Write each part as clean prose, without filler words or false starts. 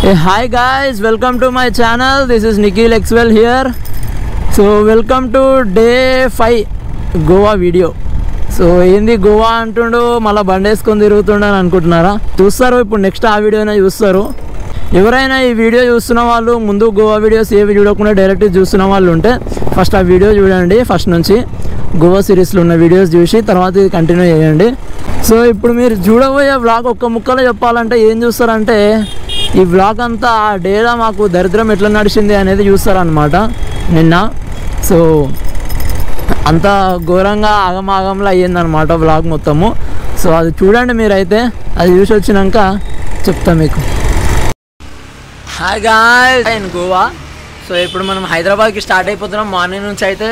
Hey, hi guys, welcome to my channel. This is Nikhil Exwell here. So welcome to day 5 Goa video. So ఏంది గోవా అంటుండు మళ్ళీ బండి వేసుకొని తిరుగుతుండని అనుకుంటున్నారా? చూస్తారు ఇప్పుడు నెక్స్ట్ ఆ వీడియోనే చూస్తారు. ఎవరైనా ఈ వీడియో చూస్తున్న వాళ్ళు ముందు గోవా వీడియోస్ ఏవి చూడకుండా డైరెక్ట్ చూస్తున్న వాళ్ళు ఉంటే ఫస్ట్ ఆ వీడియో చూడండి. ఫస్ట్ నుంచి గోవా సిరీస్లో ఉన్న వీడియోస్ చూసి తర్వాత ఇది కంటిన్యూ చేయండి. సో ఇప్పుడు మీరు చూడబోయే వ్లాగ్ ఒక్క ముక్కలో చెప్పాలంటే ఏం చూస్తారంటే ఈ వ్లాగ్ అంతా ఆ డేలో మాకు దరిద్రం ఎట్లా నడిచింది అనేది చూస్తారనమాట నిన్న. సో అంత ఘోరంగా ఆగమాగంలో అయ్యిందనమాట వ్లాగ్ మొత్తము. సో అది చూడండి మీరైతే, అది చూసి వచ్చినాక చెప్తా మీకు. Hi guys, in Goa. So ఇప్పుడు మనం హైదరాబాద్కి స్టార్ట్ అయిపోతున్నాం. మార్నింగ్ నుంచి అయితే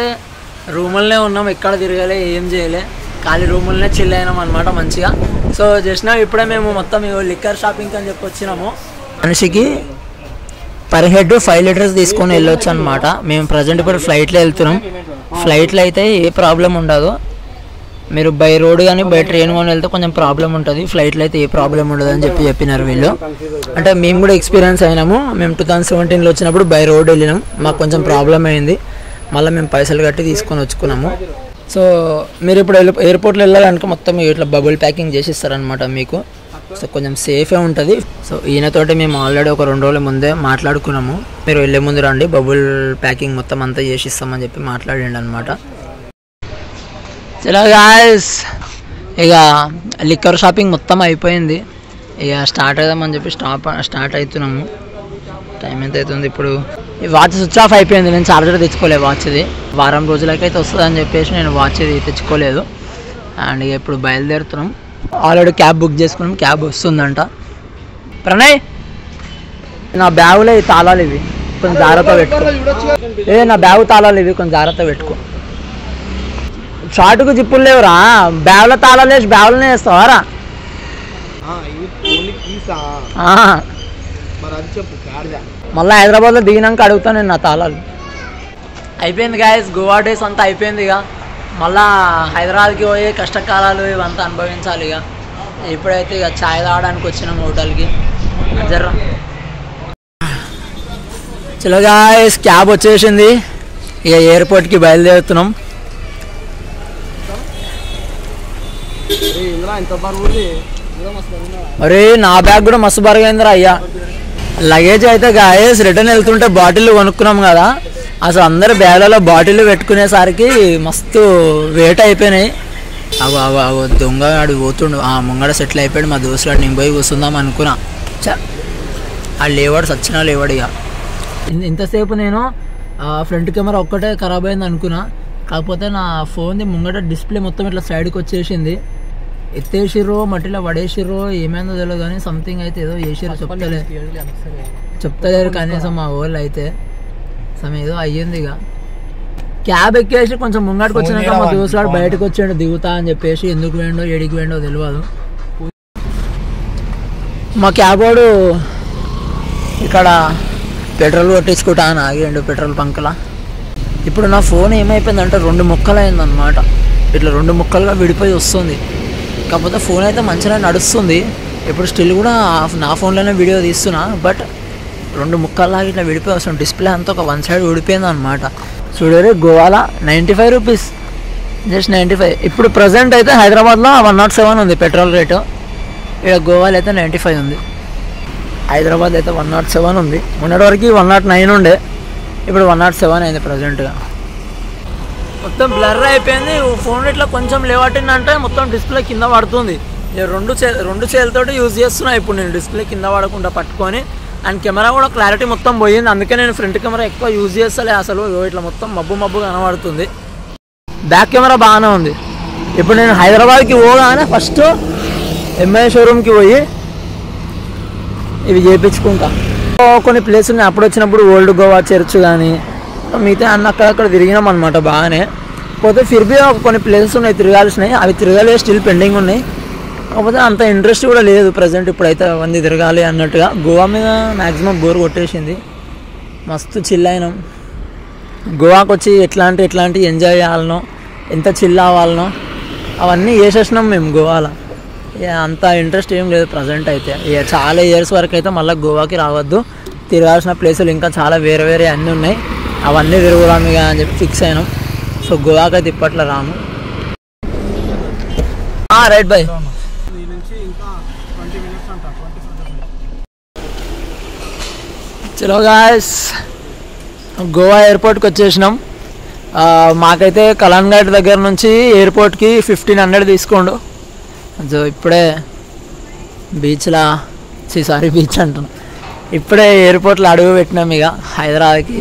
రూములనే ఉన్నాం, ఎక్కడ తిరగలే, ఏం చేయలే, ఖాళీ రూములనే చిల్ అయినాం అనమాట మంచిగా. సో జస్ట్ ఇప్పుడే మేము మొత్తం లిక్కర్ షాపింగ్ అని చెప్పి వచ్చినాము. మనిషికి పర్ హెడ్ 5 లీటర్స్ తీసుకొని వెళ్ళొచ్చు అనమాట. మేము ప్రజెంట్ ఇప్పుడు ఫ్లైట్లో వెళ్తున్నాం. ఫ్లైట్లో అయితే ఏ ప్రాబ్లం ఉండదు. మీరు బై రోడ్ కానీ బై ట్రైన్ కానీ వెళ్తే కొంచెం ప్రాబ్లం ఉంటుంది. ఫ్లైట్లో అయితే ఏ ప్రాబ్లం ఉండదు అని చెప్పినారు వీళ్ళు. అంటే మేము కూడా ఎక్స్పీరియన్స్ అయినాము. మేము 2017లో వచ్చినప్పుడు బై రోడ్ వెళ్ళినాం, మాకు కొంచెం ప్రాబ్లం అయింది. మళ్ళీ మేము పైసలు కట్టి తీసుకొని వచ్చుకున్నాము. సో మీరు ఇప్పుడు ఎయిర్పోర్ట్లో వెళ్ళాలంటే మొత్తం ఇట్లా బబుల్ ప్యాకింగ్ చేసి ఇస్తారనమాట మీకు. సో కొంచెం సేఫే ఉంటుంది. సో ఈయనతోటి మేము ఆల్రెడీ ఒక 2 రోజుల ముందే మాట్లాడుకున్నాము, మీరు వెళ్ళే ముందు రండి బబుల్ ప్యాకింగ్ మొత్తం అంతా చేసి ఇస్తామని చెప్పి మాట్లాడండి అనమాట. చలో గాయ్స్, ఇక లిక్కర్ షాపింగ్ మొత్తం అయిపోయింది. ఇక స్టార్ట్ అవుదామని చెప్పి స్టార్ట్ అవుతున్నాము. టైం ఎంత అవుతుంది ఇప్పుడు? ఈ వాచ్ స్విచ్ ఆఫ్ అయిపోయింది. నేను చార్జర్ తెచ్చుకోలేదు వాచ్ది. వారం రోజులకైతే వస్తుందని చెప్పేసి నేను వాచ్ తెచ్చుకోలేదు. అండ్ ఇక ఇప్పుడు బయలుదేరుతున్నాం. ఆల్రెడీ క్యాబ్ బుక్ చేసుకున్నాం, క్యాబ్ వస్తుందంట. ప్రణయ్, నా బ్యాగులో ఈ తాళాలు ఇవి కొంచెం జాగ్రత్త పెట్టుకో. నా బ్యాగు తాళాలు ఇవి కొంచెం జాగ్రత్త పెట్టుకో. షార్ట్కు జిప్పులు లేవురా, బ్యాగులో తాళాలు వేసి బ్యాగులోనే వేస్తావారా? మళ్ళీ హైదరాబాద్లో దిగినాక అడుగుతాను నేను నా తాళాలు. అయిపోయింది గాయస్, గోవా డేస్ అంతా అయిపోయింది. ఇక మళ్ళా హైదరాబాద్కి పోయి కష్టకాలాలు ఇవంతా అనుభవించాలి. ఇక ఇప్పుడైతే ఇక ఛాయ్ తాగడానికి వచ్చినాం హోటల్కి. జర్రా చలో గాయ్స్, క్యాబ్ వచ్చేసింది. ఇక ఎయిర్పోర్ట్కి బయలుదేరుతున్నాం. అరే నా బ్యాగ్ కూడా మస్తు బరుగైందిరా అయ్యా. లగేజ్ అయితే గాయస్ రిటర్న్ వెళ్తుంటే బాటిల్ కొనుక్కున్నాం కదా, అసలు అందరు బ్యాగ్లలో బాటిల్ పెట్టుకునేసరికి మస్తు వెయిట్ అయిపోయినాయి. అగో దొంగ ఆడు పోతుండు, ముంగడ సెటిల్ అయిపోయాడు మా దోస్తుగాడు. నేను పోయి కూర్చుందాం అనుకున్నా, ఆ లేవాడు సచ్చినా లేవాడు. ఇక ఇంతసేపు నేను ఫ్రంట్ కెమెరా ఒక్కటే ఖరాబ్ అయింది అనుకున్నా, కాకపోతే నా ఫోన్ది ముంగట డిస్ప్లే మొత్తం ఇట్లా సైడ్కి వచ్చేసింది. ఎత్తేసిర్రో మట్టిలో పడేసిర్రో ఏమైందో తెలియదు కానీ సంథింగ్ అయితే ఏదో చేసిర్రో చెప్తలేరు కనీసం మా వాళ్ళు అయితే. ఏదో అయ్యింది. ఇక క్యాబ్ ఎక్కేసి కొంచెం ముంగడికి వచ్చినాక మా దోస్తుగాడు బయటకు వచ్చాడు దిగుతా అని చెప్పేసి. ఎందుకు వేయండో ఏడికి వేయండో తెలియదు. మా క్యాబ్ వాడు ఇక్కడ పెట్రోల్ కొట్టించుకుంటా అని ఆగిండు పెట్రోల్ బంక్లా. ఇప్పుడు నా ఫోన్ ఏమైపోయిందంటే 2 ముక్కలు అయిందనమాట. ఇట్లా 2 ముక్కలుగా విడిపోయి వస్తుంది. కాకపోతే ఫోన్ అయితే మంచిగా నడుస్తుంది. ఇప్పుడు స్టిల్ కూడా నా ఫోన్లోనే వీడియో తీస్తున్నా, బట్ 2 ముక్కల్లాగా ఇట్లా విడిపోయి వస్తుంది. డిస్ప్లే అంతా ఒక 1 సైడ్ విడిపోయింది అనమాట. చూడరే గోవాలో 95 రూపీస్, జస్ట్ 95. ఇప్పుడు ప్రజెంట్ అయితే హైదరాబాద్లో 107 ఉంది పెట్రోల్ రేటు. ఇక్కడ గోవాలో అయితే 95 ఉంది. హైదరాబాద్ అయితే 107 ఉంది. మొన్నటి వరకు 109 ఉండే, ఇప్పుడు 107 అయింది ప్రజెంట్గా. మొత్తం బ్లర్ అయిపోయింది. ఫోన్ ఇట్లా కొంచెం లేవట్టిందంటే మొత్తం డిస్ప్లే కింద పడుతుంది. రెండు చేతులతోటి యూజ్ చేస్తున్నా ఇప్పుడు నేను, డిస్ప్లే కింద పడకుండా పట్టుకొని. అండ్ కెమెరా కూడా క్లారిటీ మొత్తం పోయింది, అందుకే నేను ఫ్రంట్ కెమెరా ఎక్కువ యూజ్ చేస్తలే అసలు. ఇట్లా మొత్తం మబ్బు కనబడుతుంది. బ్యాక్ కెమెరా బాగానే ఉంది. ఇప్పుడు నేను హైదరాబాద్కి పోగానే ఫస్ట్ ఎంఐ షోరూమ్కి పోయి ఇవి చేయించుకుంటా. కొన్ని ప్లేస్ ఉన్నాయి, అప్పుడు వచ్చినప్పుడు ఓల్డ్ గోవా చర్చ్ కానీ మిగతా అన్న అక్కడక్కడ తిరిగినాం అనమాట బాగానే. పోతే ఫిర్బీ కొన్ని ప్లేసెస్ ఉన్నాయి తిరగాల్సినవి, అవి తిరగాలి, స్టిల్ పెండింగ్ ఉన్నాయి. కాకపోతే అంత ఇంట్రెస్ట్ కూడా లేదు ప్రజెంట్. ఇప్పుడైతే అవన్నీ తిరగాలి అన్నట్టుగా. గోవా మీద మ్యాక్సిమం బోర్ కొట్టేసింది. మస్తు చిల్ అయినాం. గోవాకి వచ్చి ఎట్లాంటి ఎంజాయ్ చేయాలనో, ఎంత చిల్ అవ్వాలనో అవన్నీ చేసేసినాం మేము గోవాలో. అంత ఇంట్రెస్ట్ ఏం లేదు ప్రజెంట్ అయితే. ఇక చాలా ఇయర్స్ వరకు అయితే మళ్ళీ గోవాకి రావద్దు, తిరగాల్సిన ప్లేసులు ఇంకా చాలా వేరే వేరే అన్నీ ఉన్నాయి, అవన్నీ తిరుగుదాం ఇక అని చెప్పి ఫిక్స్ అయినాం. సో గోవాకి అయితే ఇప్పట్లో రాము. Right bye. చలో గాయ్స్, గోవా ఎయిర్పోర్ట్కి వచ్చేసినాం. మాకైతే కలాన్ ఘాట్ దగ్గర నుంచి ఎయిర్పోర్ట్కి 1500 తీసుకోండు. సో ఇప్పుడే బీచ్ అంటున్నాం, ఇప్పుడే ఎయిర్పోర్ట్లో అడుగు పెట్టినాం. ఇక హైదరాబాద్కి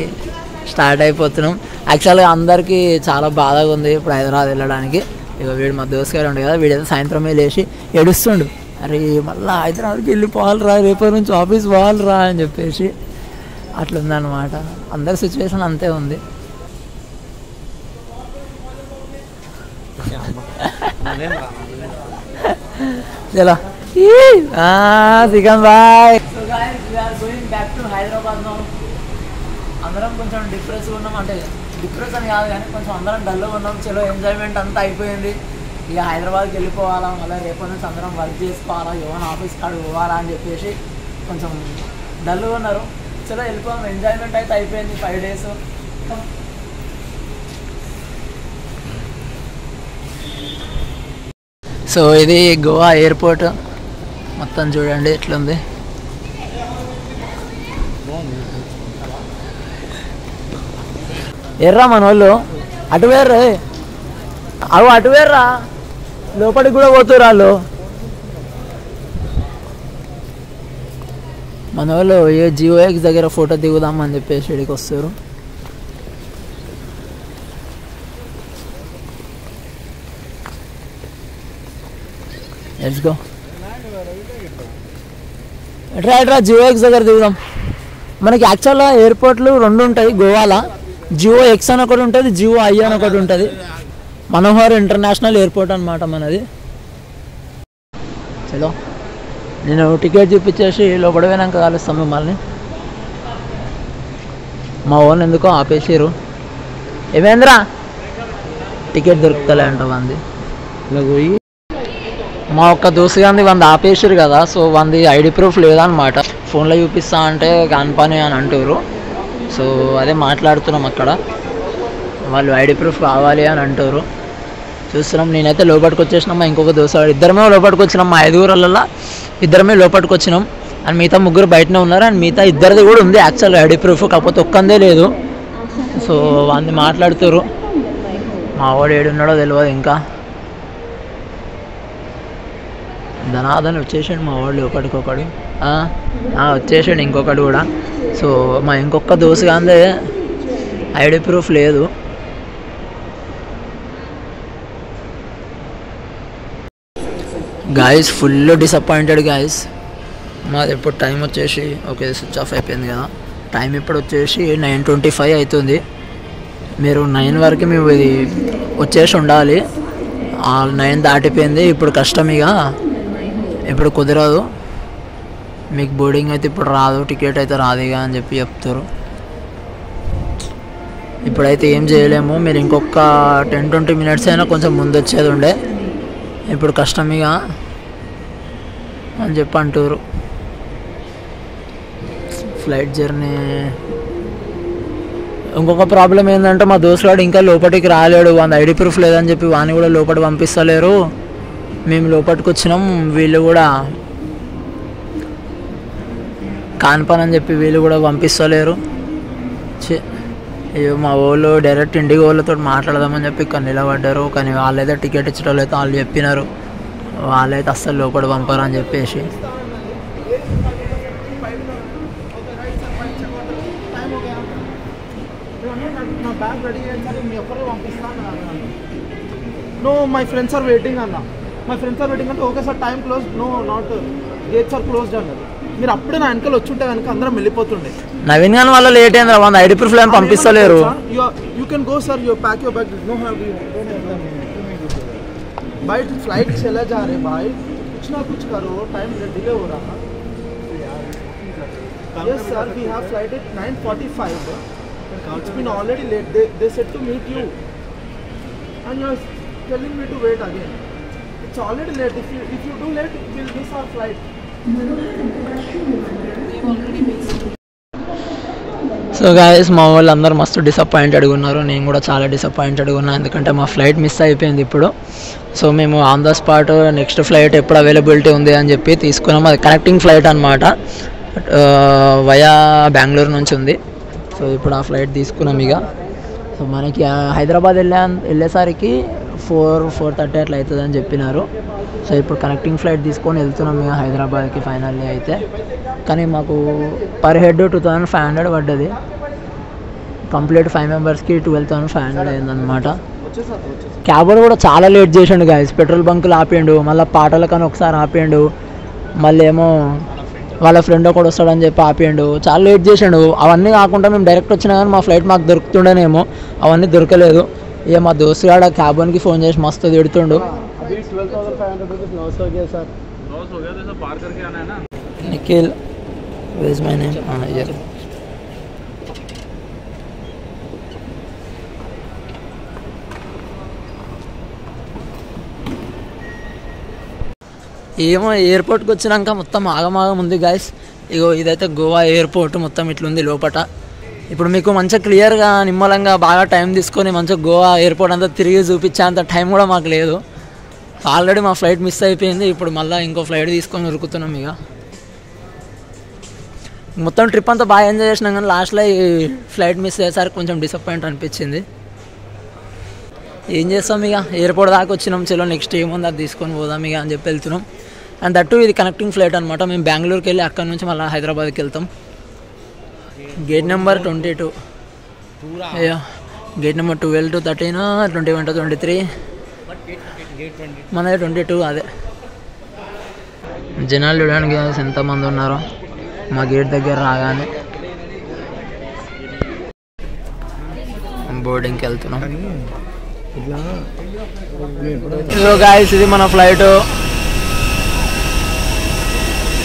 స్టార్ట్ అయిపోతున్నాం. యాక్చువల్గా అందరికీ చాలా బాధగా ఉంది ఇప్పుడు హైదరాబాద్ వెళ్ళడానికి. ఇక వీడు మా దోస్త్ గారు ఉండే కదా, వీడైతే సాయంత్రమే లేచి ఏడుస్తుండు, అరే మళ్ళీ హైదరాబాద్కి వెళ్ళిపోవాలిరా, రేపటి నుంచి ఆఫీస్ పోవాలిరా అని చెప్పేసి. అట్లుందనమాట, అందరి సిచ్యువేషన్ అంతే ఉంది. చలో సికన్ బాయ్. అందరం కొంచెం డిప్రెస్గా ఉన్నాం, అంటే డిప్రెస్ అని కాదు కానీ కొంచెం అందరం డల్గా ఉన్నాం. చలో ఎంజాయ్మెంట్ అంతా అయిపోయింది, ఇక హైదరాబాద్కి వెళ్ళిపోవాలా, మళ్ళీ రేపటి నుంచి అందరం వర్క్ చేసుకోవాలా, ఏమైనా ఆఫీస్ కాడ పోవాలా అని చెప్పేసి కొంచెం డల్గా ఉన్నారు. చలో వెళ్ళిపోయాం, ఎంజాయ్మెంట్ అయితే అయిపోయింది 5 days. సో ఇది గోవా ఎయిర్పోర్ట్ మొత్తం చూడండి ఎట్లుంది. ఎర్రా మన వాళ్ళు అటు వేర్రా, అటు వేర్రా, లోపలికి కూడా పోతుర్రు వాళ్ళు. మన వాళ్ళు ఏ జియో ఎక్స్ దగ్గర ఫోటో దిగుదామని చెప్పేసి ఇక్కడికి వస్తారు. Let's go. ఎట్రా జియో ఎక్స్ దగ్గర దిగుదాం. మనకి యాక్చువల్గా ఎయిర్పోర్ట్లు 2 ఉంటాయి గోవాలో, జియో ఎక్స్ అని ఒకటి ఉంటుంది, జియో ఐ అని ఒకటి ఉంటుంది. మనోహర్ ఇంటర్నేషనల్ ఎయిర్పోర్ట్ అనమాట మనది. చలో నేను టికెట్ చూపించేసి లోపల పోయినాక కలుస్తాం మిమ్మల్ని. మా ఓన్ ఎందుకో ఆపేసారు. ఏమేంద్రా టికెట్ దొరుకుతలే అంట వంది. ఇలా పోయి మా ఒక్క దోస్తు గాంధీ వంద ఆపేసారు కదా, సో వంది ఐడి ప్రూఫ్ లేదనమాట. ఫోన్లో చూపిస్తా అంటే కానిపని అని అంటారు. సో అదే మాట్లాడుతున్నాం అక్కడ, వాళ్ళు ఐడి ప్రూఫ్ కావాలి అని అంటారు. చూస్తున్నాం. నేనైతే లోపలికి వచ్చేసినాం, మా ఇంకొక దోస్తు ఇద్దరమే లోపలికి వచ్చినాం. మా 5 ఇద్దరమే లోపలికి వచ్చినాం, అండ్ మిగతా 3 బయటనే ఉన్నారు. అండ్ మిగతా 2 కూడా ఉంది యాక్చువల్ ఐడి ప్రూఫ్, కాకపోతే ఒక్కందే లేదు. సో వాళ్ళని మాట్లాడుతారు. మా వాడు ఏడున్నాడో తెలియదు ఇంకా. ధనాధన్ వచ్చేసాడు మా వాడు లోపలికి ఒకడు, వచ్చేసాడు ఇంకొకడు కూడా. సో మా ఇంకొక దోస్తు కానీ ఐడి ప్రూఫ్ లేదు. Guys full disappointed guys. మాది ఇప్పుడు టైం వచ్చేసి ఓకే స్విచ్ ఆఫ్ అయిపోయింది కదా, టైం ఇప్పుడు వచ్చేసి 9:25 అవుతుంది. మీరు 9 వరకు మేము ఇది వచ్చేసి ఉండాలి. 9 దాటిపోయింది, ఇప్పుడు కష్టం, ఇక ఇప్పుడు కుదరదు మీకు. బోర్డింగ్ అయితే ఇప్పుడు రాదు, టికెట్ అయితే రాదుగా అని చెప్పి చెప్తారు. ఇప్పుడైతే ఏం చేయలేము, మీరు ఇంకొక 10-20 minutes అయినా కొంచెం ముందు వచ్చేది ఉండే, ఇప్పుడు కష్టం ఇక అని చెప్పి అంటారు. Flight journey. ఇంకొక ప్రాబ్లం ఏంటంటే మా దోస్తుగాడు ఇంకా లోపలికి రాలేడు, వాళ్ళ ఐడి ప్రూఫ్ లేదని చెప్పి వాడిని కూడా లోపలికి పంపిస్తలేరు. మేము లోపలికి వచ్చినాం, వీళ్ళు కూడా కానిపని చెప్పి వీళ్ళు కూడా పంపిస్తలేరు. మా వాళ్ళు డైరెక్ట్ ఇండిగో వాళ్ళతో మాట్లాడదామని చెప్పి ఇక్కడ నిలబడ్డారు, కానీ వాళ్ళైతే టికెట్ ఇచ్చడం అయితే వాళ్ళు చెప్పినారు, వాళ్ళైతే అస్సలు లోపల పంపారు అని చెప్పేసి. No, my friends are waiting అన్న. My friends are waiting అంటే okay sir time close, no not gates are closed అన్నారు. మీరు అప్పుడే నా వెనకాల వచ్చుంటే కనుక అందరం వెళ్ళిపోతుండే. నవీన్ గాని వల్ల లేట్ అయింది, వాళ్ళ ఐడి ప్రూఫ్ ఏం పంపిస్తలేరు. You can go sir, you pack your bag, no have भाई फ्लाइट चला जा रहे भाई, कुछ ना कुछ करो, टाइम डिले हो रहा. Yes sir, we have flight at 9:45. It's been already late. They said to meet you and you are telling me to wait again. It's already late. If you do late, we'll miss our flight. So guys మా వాళ్ళు అందరూ మస్తు డిసప్పాయింటెడ్గా ఉన్నారు. నేను కూడా చాలా డిసప్పాయింటెడ్గా ఉన్నాను, ఎందుకంటే మా ఫ్లైట్ మిస్ అయిపోయింది ఇప్పుడు. సో మేము on the spot next flight ఎప్పుడు అవైలబిలిటీ ఉంది అని చెప్పి తీసుకున్నాము. అది కనెక్టింగ్ ఫ్లైట్ అనమాట, వయా బెంగళూరు నుంచి ఉంది. సో ఇప్పుడు ఆ ఫ్లైట్ తీసుకున్నాం ఇక. సో మనకి హైదరాబాద్ వెళ్ళేసరికి 4:30 అట్లా అవుతుంది అని చెప్పినారు. సో ఇప్పుడు కనెక్టింగ్ ఫ్లైట్ తీసుకొని వెళ్తున్నాం ఇక హైదరాబాద్కి ఫైనల్లీ అయితే. కానీ మాకు పర్ హెడ్ 2500 పడ్డది. కంప్లీట్ 5 మెంబర్స్కి 12,500 అయిందనమాట. క్యాబర్ కూడా చాలా లేట్ చేసిండు గాయస్. పెట్రోల్ బంకులు ఆపిండు, మళ్ళీ పాటలకని ఒకసారి ఆపిండు, మళ్ళీ ఏమో వాళ్ళ ఫ్రెండ్ ఒకడు వస్తాడని చెప్పి ఆపిండు, చాలా లేట్ చేసిండు. అవన్నీ కాకుండా మేము డైరెక్ట్ వచ్చినా కానీ మా ఫ్లైట్ మాకు దొరుకుతుండేనేమో, అవన్నీ దొరకలేదు. ఏ మా దోస్తు గాడ క్యాబన్కి ఫోన్ చేసి మస్తు తిడుతుండు. Nikhil Where's my name? Yeah. ఏమో ఎయిర్పోర్ట్కి వచ్చినాక మొత్తం ఆగమాగం ఉంది గాయస్. ఇగో ఇదైతే గోవా ఎయిర్పోర్ట్ మొత్తం ఇట్లుంది లోపల. ఇప్పుడు మీకు మంచిగా క్లియర్గా నిమ్మలంగా బాగా టైం తీసుకొని మంచిగా గోవా ఎయిర్పోర్ట్ అంతా తిరిగి చూపించేంత టైం కూడా మాకు లేదు. ఆల్రెడీ మా ఫ్లైట్ మిస్ అయిపోయింది. ఇప్పుడు మళ్ళీ ఇంకో ఫ్లైట్ తీసుకొని ఉరుకుతున్నాం ఇక. మొత్తం ట్రిప్ అంతా బాగా ఎంజాయ్ చేసినాం, కానీ లాస్ట్లో ఈ ఫ్లైట్ మిస్ అయ్యేసరికి కొంచెం డిసప్పాయింట్ అనిపించింది. ఏం చేస్తాం ఇక, ఎయిర్పోర్ట్ దాకా వచ్చినాం, చలో నెక్స్ట్ ఏముంది అది తీసుకొని పోదాం ఇక అని చెప్పి వెళ్తున్నాం. అండ్ దట్టు ఇది కనెక్టింగ్ ఫ్లైట్ అనమాట. మేము బెంగళూరుకి వెళ్ళి అక్కడ నుంచి మళ్ళీ హైదరాబాద్కి వెళ్తాం. Gate number 22, gate number 12 to 13, 21 to 23, మనది 22. అదే జనాలు చూడడానికి ఎంతమంది ఉన్నారో మా గేట్ దగ్గర రాగానే. బోర్డింగ్కి వెళ్తున్నాం. ఇదిగో గాయస్, ఇది మన ఫ్లైట్.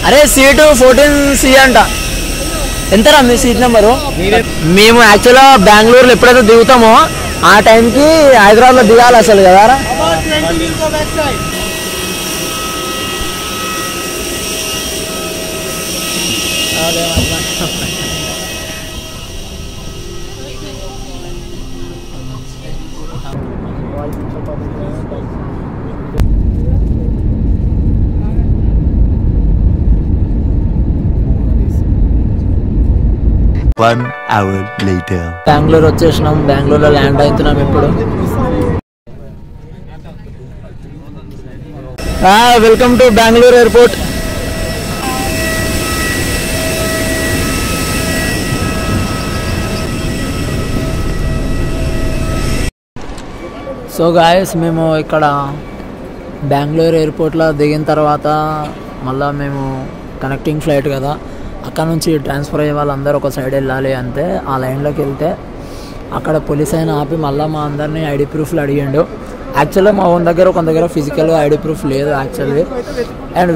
అరే సీటు 14C అంట. ఎంతరా మీ సీట్ నెంబరు? మేము యాక్చువల్గా బెంగళూరులో ఎప్పుడైతే దిగుతామో ఆ టైంకి హైదరాబాద్లో దిగాలి అసలు కదా. One hour later. బెంగళూరు వచ్చేసినాం. బెంగళూరులో ల్యాండ్ అవుతున్నాం ఇప్పుడు. Welcome to Bengaluru airport. So guys, మేము ఇక్కడ బెంగళూరు ఎయిర్పోర్ట్లో దిగిన తర్వాత మళ్ళీ మేము కనెక్టింగ్ ఫ్లైట్ కదా, అక్కడ నుంచి ట్రాన్స్ఫర్ అయ్యే వాళ్ళందరూ ఒక సైడ్ వెళ్ళాలి అంతే. ఆ లైన్లోకి వెళ్తే అక్కడ పోలీస్ అయినా ఆపి మళ్ళీ మా అందరినీ ఐడి ప్రూఫ్లు అడిగిండు. యాక్చువల్గా మా ఓన్ దగ్గర ఒక దగ్గర ఫిజికల్గా ఐడి ప్రూఫ్ లేదు యాక్చువల్లీ. అండ్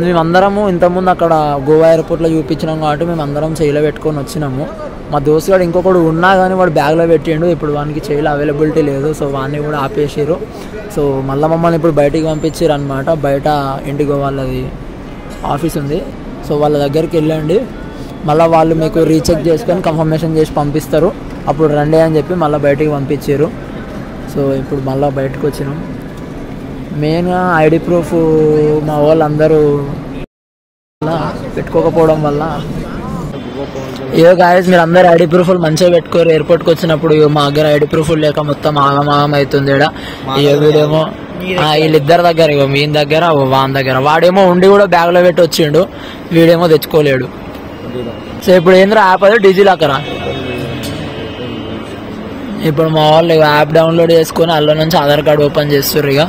మేమందరము ఇంతకుముందు అక్కడ గోవా ఎయిర్పోర్ట్లో చూపించినాం కాబట్టి మేము అందరం చేయిలో పెట్టుకొని వచ్చినాము. మా దోస్తు వాడు ఇంకొకడు ఉన్నా కానీ వాడు బ్యాగ్లో పెట్టిండు. ఇప్పుడు వానికి చేయిలో అవైలబిలిటీ లేదు, సో వాడిని కూడా ఆపేసారు. సో మళ్ళీ మమ్మల్ని ఇప్పుడు బయటికి పంపించారు అనమాట. బయట ఇండిగో వాళ్ళది ఆఫీస్ ఉంది, సో వాళ్ళ దగ్గరికి వెళ్ళండి, మళ్ళీ వాళ్ళు మీకు రీచెక్ చేసుకొని కన్ఫర్మేషన్ చేసి పంపిస్తారు, అప్పుడు రండి అని చెప్పి మళ్ళీ బయటికి పంపించారు. సో ఇప్పుడు మళ్ళీ బయటకు వచ్చినాం. మెయిన్గా ఐడి ప్రూఫ్ మా వాళ్ళందరూ పెట్టుకోకపోవడం వల్ల. ఏదో గాయస్, మీరు అందరు ఐడి ప్రూఫ్లు మంచిగా పెట్టుకోరు ఎయిర్పోర్ట్కి వచ్చినప్పుడు. మా దగ్గర ఐడి ప్రూఫ్లు లేక మొత్తం ఆగమాగం అవుతుంది ఇక్కడ. వీడేమో వీళ్ళిద్దరి దగ్గర, ఇగో మీ దగ్గర వాని దగ్గర, వాడేమో ఉండి కూడా బ్యాగ్లో పెట్టి వచ్చిండు, వీడేమో తెచ్చుకోలేడు. సో ఇప్పుడు ఏంద్రా యాప్ అది డిజిలాకరా. ఇప్పుడు మా వాళ్ళు యాప్ డౌన్లోడ్ చేసుకొని అందులో నుంచి ఆధార్ కార్డు ఓపెన్ చేస్తారు. ఇక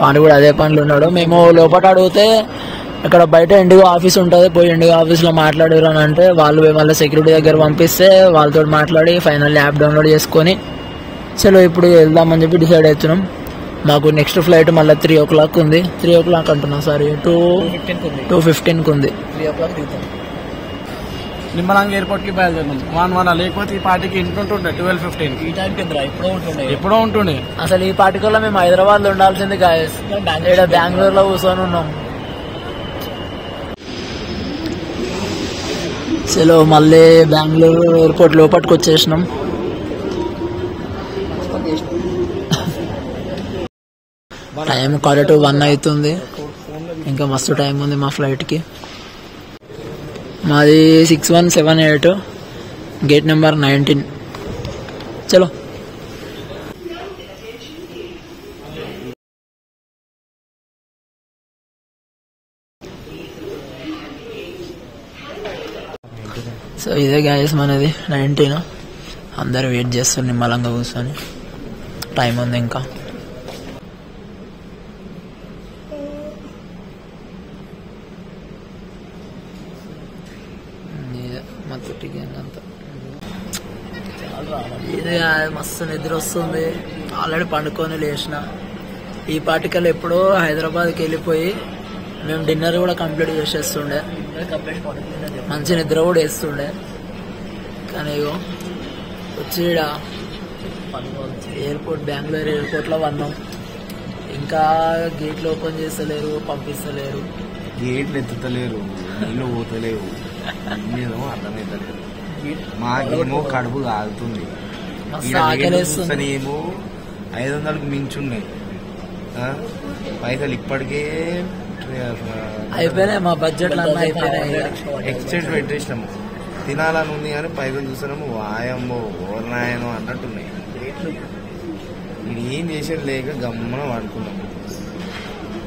వాడు కూడా అదే పనులు ఉన్నాడు. మేము లోపల అడిగితే ఇక్కడ బయట ఇండిగో ఆఫీస్ ఉంటుంది, పోయి ఇండిగో ఆఫీస్లో మాట్లాడారు అని అంటే వాళ్ళు మళ్ళీ సెక్యూరిటీ దగ్గర పంపిస్తే వాళ్ళతో మాట్లాడి ఫైనల్ యాప్ డౌన్లోడ్ చేసుకొని చలో ఇప్పుడు వెళ్దామని చెప్పి డిసైడ్ అవుతున్నాం. మాకు నెక్స్ట్ ఫ్లైట్ మళ్ళీ 3 o'clock ఉంది. 3 o'clock అంటున్నా, సారీ 2:15కి ఉంది. 3 o'clock దిగుతాం. నిమ్మలంగా ఎయిర్పోర్ట్కి బయలుదేరినాం 1 లేకపోతే ఈ పార్టీకి ఇంటుంటుండే 12:15. ఈ టైంకి ఎప్పుడో ఉంటుండే. అసలు ఈ పార్టీకల్లో మేము హైదరాబాద్లో ఉండాల్సింది గాయస్, ఇక్కడ బెంగళూరులో కూర్చొని ఉన్నాం. చలో మళ్ళీ బెంగళూరు ఎయిర్పోర్ట్ లోపలికి వచ్చేసినాం. టైం 1:15 అవుతుంది, ఇంకా మస్తు టైం ఉంది మా ఫ్లైట్కి. మాది 6178, గేట్ నెంబర్ 19. చలో సో ఇదే గాయస్ మనది 19. అందరూ వెయిట్ చేస్తారు నిమ్మలంగా కూర్చొని, టైం ఉంది ఇంకా. ఇదే మస్తు నిద్ర వస్తుంది, ఆల్రెడీ పండుకొని లేచిన. ఈ పార్టికల్ ఎప్పుడో హైదరాబాద్కి వెళ్ళిపోయి మేము డిన్నర్ కూడా కంప్లీట్ చేసేస్తుండే, మంచి నిద్ర కూడా వేస్తుండే. కానీ వచ్చి ఎయిర్పోర్ట్, బెంగళూరు ఎయిర్పోర్ట్లో ఉన్నాం. ఇంకా గేట్లు ఓపెన్ చేస్తలేరు, పంపిస్తలేరు, గేట్లు ఎత్తుతలేరు, నీళ్ళు పోతలేవు, ఏదో అర్థమవుతలేదు. మాకేమో కడుపు కాలుతుంది, ఏమో 500కు మించున్నాయి పైసలు. ఇప్పటికే అయిపోయినాయి, మా బడ్జెట్ ఎక్స్చేంజ్ పెట్టేసినాము. తినాలని ఉంది కానీ పైసలు చూస్తున్నాము, వాయమ్మో ఓర్నాయనో అన్నట్టున్నాయి. ఇది ఏం చేసేది లేక గమ్మన వాడుకున్నాము.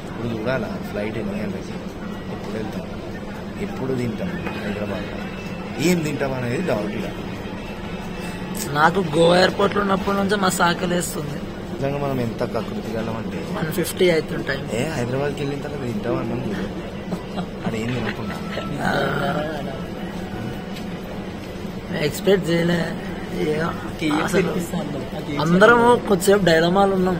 ఇప్పుడు చూడాలా ఫ్లైట్ ఎన్ని గంటలకి, ఎప్పుడు వెళ్తాం, ఎప్పుడు తింటాం, హైదరాబాద్లో ఏం తింటాం అనేది డౌట్. ఇక నాకు గోవా ఎయిర్పోర్ట్ లో ఉన్నప్పటి నుంచి మా సాకలేస్తుంది. నిజంగా మనం ఎంత కకృతి గలమంటే 150 అవుతుంటాయి. హైదరాబాద్కి వెళ్ళిన తర్వాత తింటాం అన్నాం చూడు, అదేం తినకుండా ఎక్స్పెక్ట్ చేయలే. అసలు అందరము కొద్దిసేపు డైలమాలు ఉన్నాం,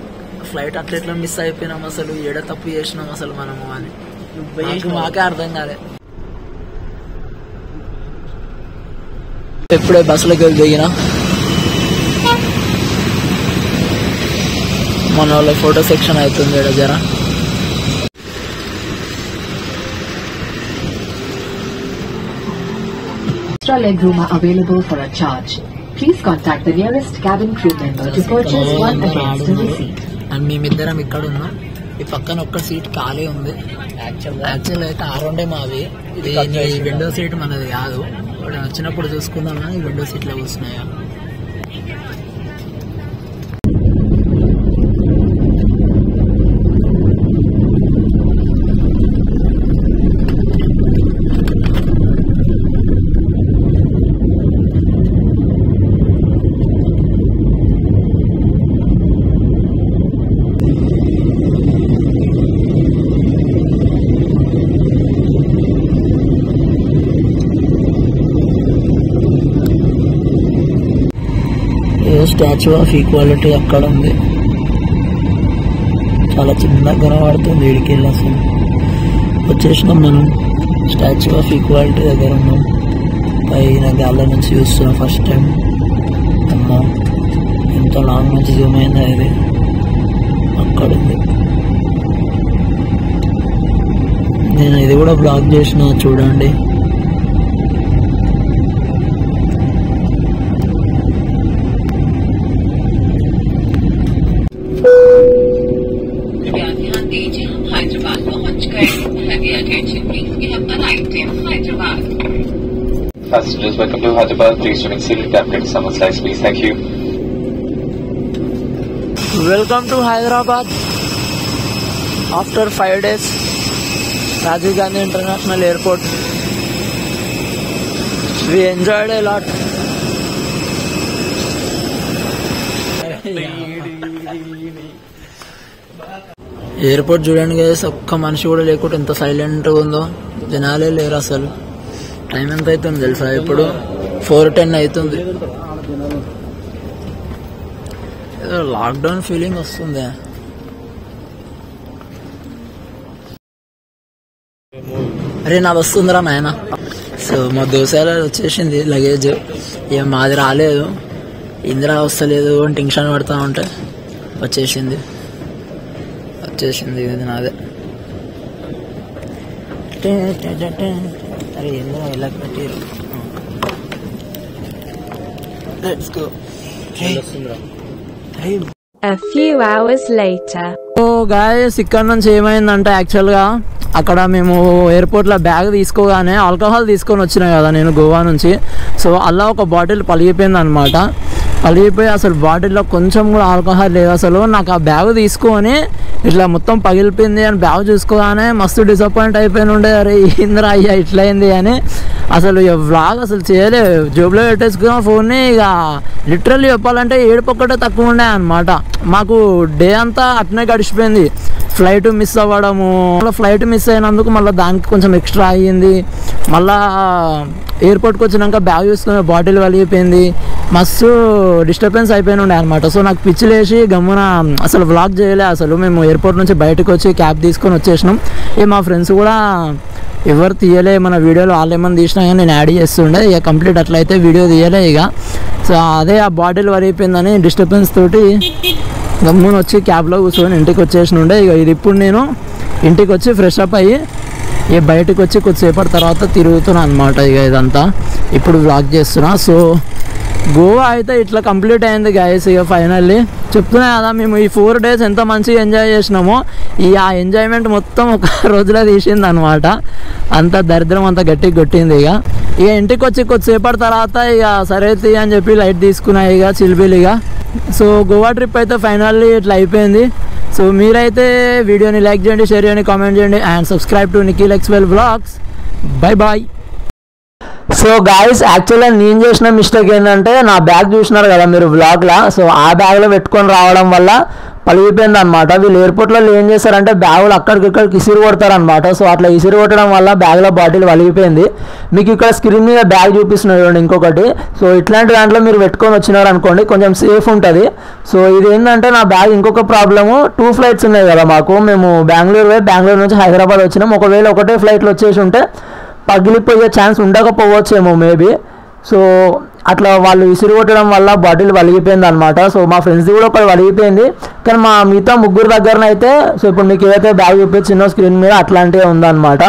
ఫ్లైట్ అట్లా మిస్ అయిపోయినాం, అసలు ఏడ తప్పు చేసినాం అసలు మనము అని మాకే అర్థం కాలే. ఎప్పుడే బస్సులోకి వెళ్ళి దిగినా మన వాళ్ళ ఫోటో సెక్షన్ అవుతుంది ఇక్కడ జర. Extra leg room are available for a charge. Please contact the nearest cabin crew member to purchase one additional seat. And మేమిద్దరం ఇక్కడ ఉన్నాం, ఈ పక్కన ఒక్క సీట్ ఖాళీ ఉంది. యాక్చువల్ అయితే 6 మావి, ఇది విండో సీట్ మనది కాదు. వచ్చినప్పుడు చూసుకుందాం కానీ విండో సీట్లో కూర్చున్నాయా. స్టాచ్యూ ఆఫ్ ఈక్వాలిటీ అక్కడ ఉంది, చాలా చిన్నగా కనబడుతుంది. వీడికి వెళ్ళి అసలు వచ్చేసినాం మనం, స్టాచ్యూ ఆఫ్ ఈక్వాలిటీ దగ్గర ఉన్నాం. పైన గాల్లో నుంచి చూస్తున్నాం ఫస్ట్ టైం. అమ్మా ఎంత లాంగ్ నుంచి జూమ్ అయిందా, ఇది అక్కడ ఉంది. నేను ఇది కూడా బ్లాక్ చేసిన, చూడండి. Passengers, welcome to Hyderabad. Please remain seated. Captain, someone slides, please. Thank you. Welcome to Hyderabad. After 5 days, Rajiv Gandhi International Airport. We enjoyed a lot. Airport చూడండి గైస్, ఒక్క మనిషి కూడా లేకుండా ఎంత సైలెంట్గా ఉందో, జనాలే లేరు అసలు. టైం ఎంత అవుతుంది తెలుసా, ఇప్పుడు 4:10 అవుతుంది. ఏదో లాక్డౌన్ ఫీలింగ్ వస్తుంది. అరే నాది వస్తుందిరా నాయన. సో మా దోశలో వచ్చేసింది లగేజ్, ఏం మాది రాలేదు, ఇందిరా వస్తలేదు అని టెన్షన్ పడుతూ ఉంటే వచ్చేసింది ఇది నాదే. అరే ఇందిరా ఇలా పెట్టారు. Let's go. A few hours later. So guys ఇక్కడ నుంచి ఏమైందంటే యాక్చువల్గా అక్కడ మేము ఎయిర్పోర్ట్లో బ్యాగ్ తీసుకోగానే ఆల్కహాల్ తీసుకొని వచ్చినాయి కదా నేను గోవా నుంచి. సో అలా ఒక బాటిల్ పలిగిపోయింది అనమాట. పలిగిపోయి అసలు బాటిల్లో కొంచెం కూడా ఆల్కహాల్ లేదు అసలు. నాకు ఆ బ్యాగ్ తీసుకొని ఇట్లా మొత్తం పగిలిపోయింది అని బ్యాగ్ చూసుకోగానే మస్తు డిసప్పాయింట్ అయిపోయిన ఉండే. అరే ఏందిరా అయ్యా ఇట్లయింది అని. అసలు వ్లాగ్ అసలు చేయలేదు, జోబులో పెట్టేసుకున్న ఫోన్ని. ఇక లిటరల్లీ చెప్పాలంటే ఏడుపొక్కటే తక్కువ ఉండే అనమాట. మాకు డే అంతా అట్నే గడిచిపోయింది. ఫ్లైట్ మిస్ అవ్వడము, ఫ్లైట్ మిస్ అయినందుకు మళ్ళీ దానికి కొంచెం ఎక్స్ట్రా అయ్యింది. మళ్ళా ఎయిర్పోర్ట్కి వచ్చినాక బ్యాగ్ చూసుకునే బాటిల్ వలిగిపోయింది. మస్తు డిస్టర్బెన్స్ అయిపోయిన ఉండే అనమాట. సో నాకు పిచ్చిలేసి గమ్మున అసలు వ్లాగ్ చేయలే. అసలు మేము ఎయిర్పోర్ట్ నుంచి బయటకు వచ్చి క్యాబ్ తీసుకొని వచ్చేసినాం. మా ఫ్రెండ్స్ కూడా ఎవరు తీయలే మన వీడియోలో, వాళ్ళు ఏమన్నా తీసినా కానీ నేను యాడ్ చేస్తుండే. ఇక కంప్లీట్ అట్లయితే వీడియో తీయలే ఇక. సో అదే ఆ బాటిల్ వరిగిపోయిందని డిస్టర్బెన్స్ తోటి గమ్మున వచ్చి క్యాబ్లో కూర్చొని ఇంటికి వచ్చేసిన ఉండే. ఇక ఇది ఇప్పుడు నేను ఇంటికి వచ్చి ఫ్రెష్ అప్ అయ్యి బయటకు వచ్చి కొద్దిసేపటి తర్వాత తిరుగుతున్నా అనమాట. ఇక ఇదంతా ఇప్పుడు వ్లాగ్ చేస్తున్నా. సో గోవా అయితే ఇట్లా కంప్లీట్ అయింది గైస్. ఇక ఫైనల్లీ చెప్తున్నా కదా, మేము ఈ 4 days ఎంత మంచిగా ఎంజాయ్ చేసినామో ఆ ఎంజాయ్మెంట్ మొత్తం ఒక రోజులో తీసింది అనమాట. అంత దరిద్రం అంత గట్టిగా కొట్టింది. ఇక ఇంటికి వచ్చి కొద్దిసేపటి తర్వాత ఇక సరే అని చెప్పి లైట్ తీసుకున్నా ఇక చిల్బిలిగా. సో గోవా ట్రిప్ అయితే ఫైనల్లీ ఇట్లా అయిపోయింది. సో మీరైతే వీడియోని లైక్ చేయండి, షేర్ చేయండి, కామెంట్ చేయండి and subscribe to Nikhil Exwell vlogs. Bye bye. So guys యాక్చువల్గా నేను చేసిన మిస్టేక్ ఏంటంటే, నా బ్యాగ్ చూసినారు కదా మీరు వ్లాగ్లో. సో ఆ బ్యాగ్లో పెట్టుకొని రావడం వల్ల పలిగిపోయింది అనమాట. వీళ్ళు ఎయిర్పోర్ట్లో ఏం చేస్తారంటే బ్యాగులు అక్కడికిక్కడికి ఇసిరి కొడతారనమాట. సో అట్లా ఇసిరి కొట్టడం వల్ల బ్యాగ్లో బాటిల్ వలిగిపోయింది. మీకు ఇక్కడ స్క్రీన్ మీద బ్యాగ్ చూపిస్తున్నారు చూడండి ఇంకొకటి. సో ఇట్లాంటి దాంట్లో మీరు పెట్టుకొని వచ్చినారు అనుకోండి కొంచెం సేఫ్ ఉంటుంది. సో ఇది ఏంటంటే నా బ్యాగ్ ఇంకొక ప్రాబ్లము, 2 flights ఉన్నాయి కదా మాకు. మేము బెంగళూరు నుంచి హైదరాబాద్ వచ్చినాం. ఒకవేళ ఒకటే ఫ్లైట్లో వచ్చేసి ఉంటే పగిలిపోయే ఛాన్స్ ఉండకపోవచ్చేమో మేబీ. సో అట్లా వాళ్ళు విసిరి కొట్టడం వల్ల బాటిల్ వలిగిపోయింది అనమాట. సో మా ఫ్రెండ్స్ది కూడా ఒకటి వలిగిపోయింది, కానీ మా మిగతా 3 దగ్గరనైతే సో ఇప్పుడు మీకు ఏదైతే బ్యాగ్ చూపించిందో స్క్రీన్ మీద అట్లాంటివి ఉందన్నమాట.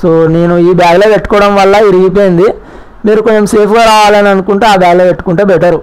సో నేను ఈ బ్యాగ్లో పెట్టుకోవడం వల్ల ఇరిగిపోయింది. మీరు కొంచెం సేఫ్గా రావాలని అనుకుంటే ఆ బ్యాగ్లో పెట్టుకుంటే బెటరు.